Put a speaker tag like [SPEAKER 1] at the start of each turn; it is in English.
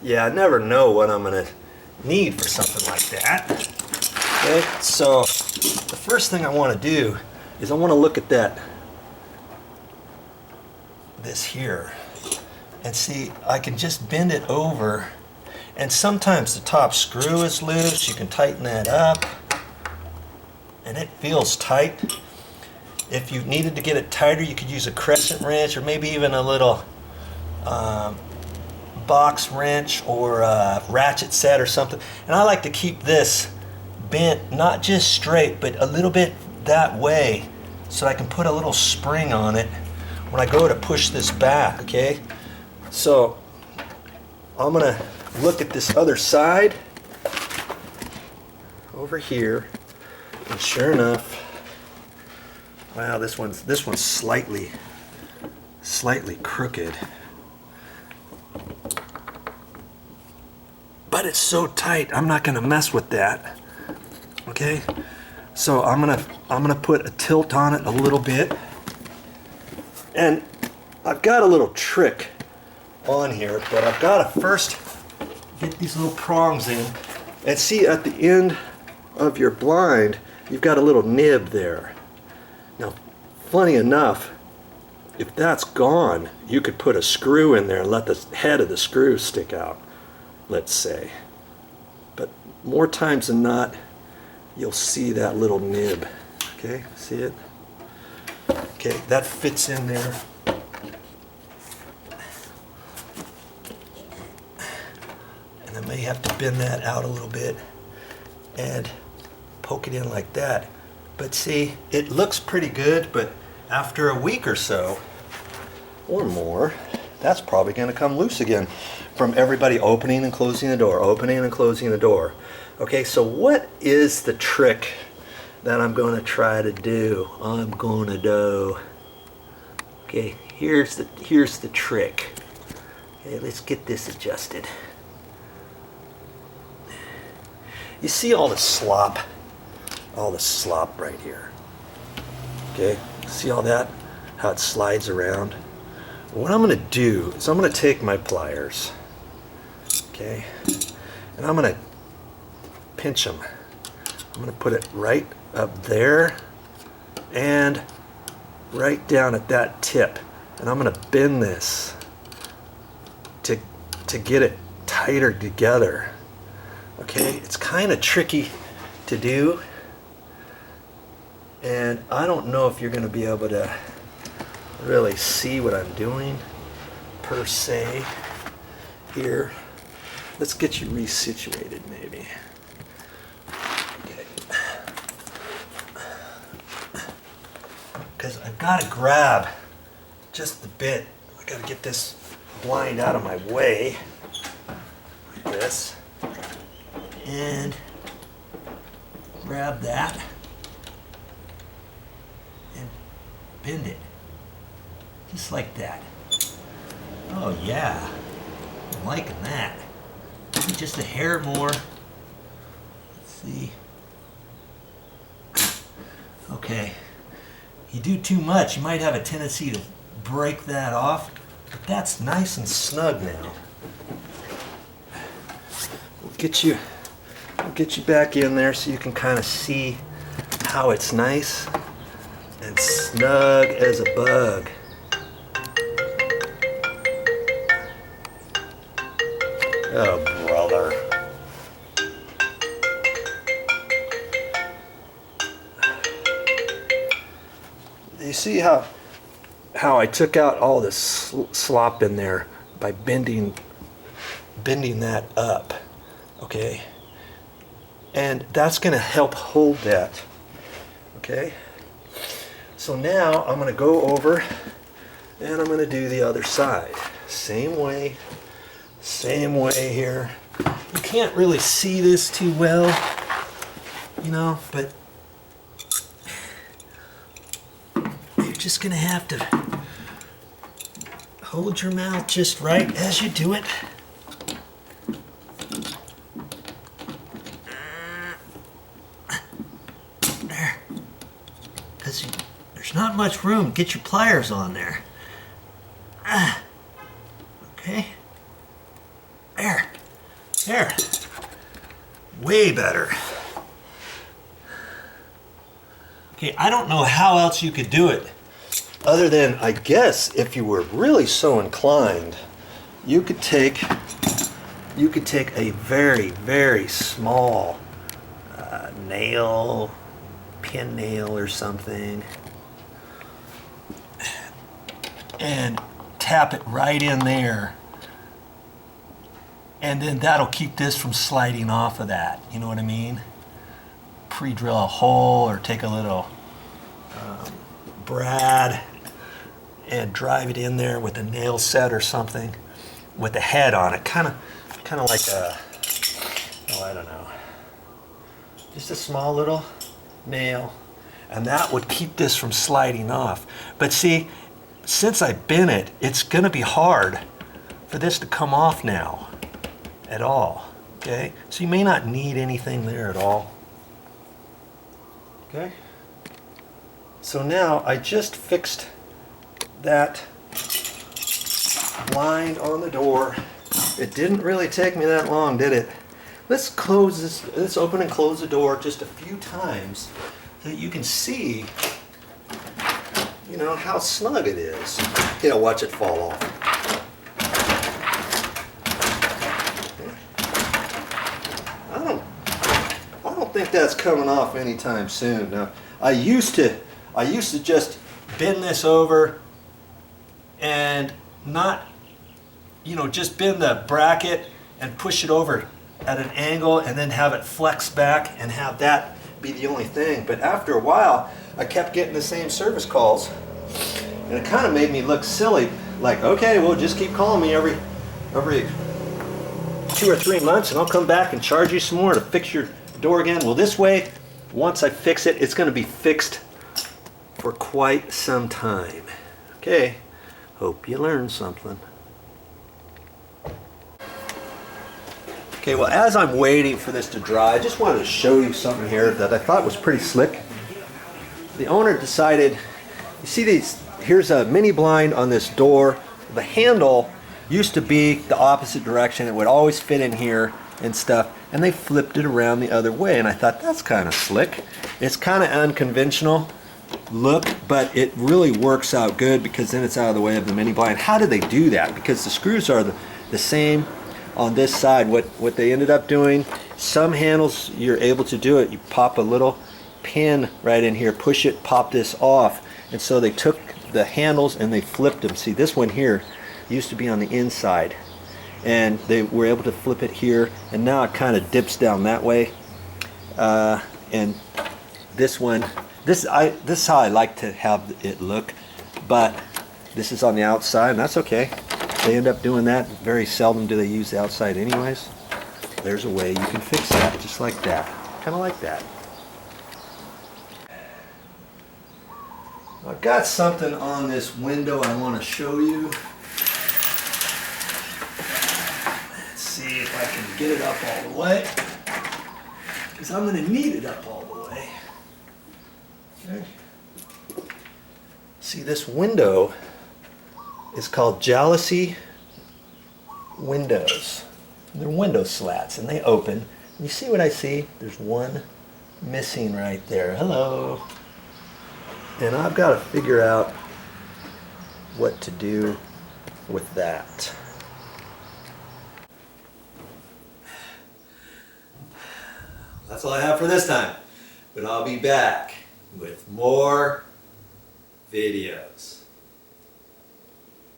[SPEAKER 1] yeah, I never know what I'm gonna need for something like that. Okay, so the first thing I want to do is I want to look at this here and see, I can just bend it over, and sometimes the top screw is loose. You can tighten that up and it feels tight. If you needed to get it tighter, you could use a crescent wrench or maybe even a little box wrench or a ratchet set or something. And I like to keep this bent, not just straight, but a little bit that way, so I can put a little spring on it when I go to push this back, okay? So I'm gonna look at this other side over here, and sure enough, wow, this one's slightly crooked. But it's so tight, I'm not gonna mess with that. Okay? So I'm gonna put a tilt on it a little bit. And I've got a little trick on here, but I've got to first get these little prongs in. And see, at the end of your blind, you've got a little nib there. Now, funny enough, if that's gone, you could put a screw in there and let the head of the screw stick out, let's say. But more times than not, you'll see that little nib. Okay, see it? Okay, that fits in there. And I may have to bend that out a little bit and poke it in like that. But see, it looks pretty good, but after a week or so, or more, that's probably going to come loose again from everybody opening and closing the door, opening and closing the door. Okay, so what is the trick that I'm going to try to do? Okay, here's the trick. Okay, let's get this adjusted. You see all the slop right here. Okay, see all that? How it slides around? What I'm going to do is I'm going to take my pliers, okay, and I'm going to pinch them. I'm going to put it right up there and right down at that tip, and I'm going to bend this to get it tighter together. Okay, it's kind of tricky to do, and I don't know if you're going to be able to really see what I'm doing per se here. Let's get you resituated maybe. Okay. Because I've got to grab just the bit. I got to get this blind out of my way like this, and grab that and bend it. Just like that. Oh yeah, I'm liking that. Maybe just a hair more. Let's see. Okay, you do too much, you might have a tendency to break that off, but that's nice and snug now. We'll get you back in there so you can kind of see how it's nice and snug as a bug. Oh, brother. You see how I took out all this slop in there by bending that up, okay? And that's going to help hold that, okay? So now I'm going to go over and I'm going to do the other side. Same way here. You can't really see this too well, you know, but you're just gonna have to hold your mouth just right as you do it. There. Because there's not much room. Get your pliers on there. Okay. There. There. Way better. Okay, I don't know how else you could do it. Other than, I guess, if you were really so inclined, you could take a very, very small nail, pin nail or something, and tap it right in there. And then that'll keep this from sliding off of that. You know what I mean? Pre-drill a hole or take a little brad and drive it in there with a nail set or something with a head on it. Kind of like a, oh, I don't know. Just a small little nail. And that would keep this from sliding off. But see, since I bent it, it's going to be hard for this to come off now at all. Okay? So you may not need anything there at all. Okay? So now I just fixed that blind on the door. It didn't really take me that long, did it? Let's close this, let's open and close the door just a few times so that you can see, you know, how snug it is. Yeah, watch it fall off. I don't think that's coming off anytime soon. Now, I used to just bend this over and not, you know, just bend the bracket and push it over at an angle and then have it flex back and have that be the only thing. But after a while, I kept getting the same service calls and it kind of made me look silly. Like, okay, well, just keep calling me every 2 or 3 months and I'll come back and charge you some more to fix your door again. Well, this way, once I fix it, it's going to be fixed for quite some time. Okay, hope you learned something. Okay, well, as I'm waiting for this to dry, I just wanted to show you something here that I thought was pretty slick. The owner decided, you see these, here's a mini blind on this door. The handle used to be the opposite direction. It would always fit in here and stuff, and they flipped it around the other way, and I thought that's kind of slick. It's kind of unconventional look, but it really works out good because then it's out of the way of the mini blind. How did they do that? Because the screws are the same on this side. What they ended up doing, some handles you're able to do it, you pop a little pin right in here, push it, pop this off, and so they took the handles and they flipped them. See, this one here used to be on the inside and they were able to flip it here, and now it kind of dips down that way, and this one, this is how I like to have it look, but this is on the outside, and that's okay. They end up doing that. Very seldom do they use the outside anyways. There's a way you can fix that, just like that, kind of like that. I've got something on this window I want to show you. Let's see if I can get it up all the way, because I'm going to need it up all the way. Okay. See, this window is called Jealousy windows. They're window slats and they open. And you see what I see? There's one missing right there. Hello. And I've got to figure out what to do with that. That's all I have for this time. But I'll be back with more videos.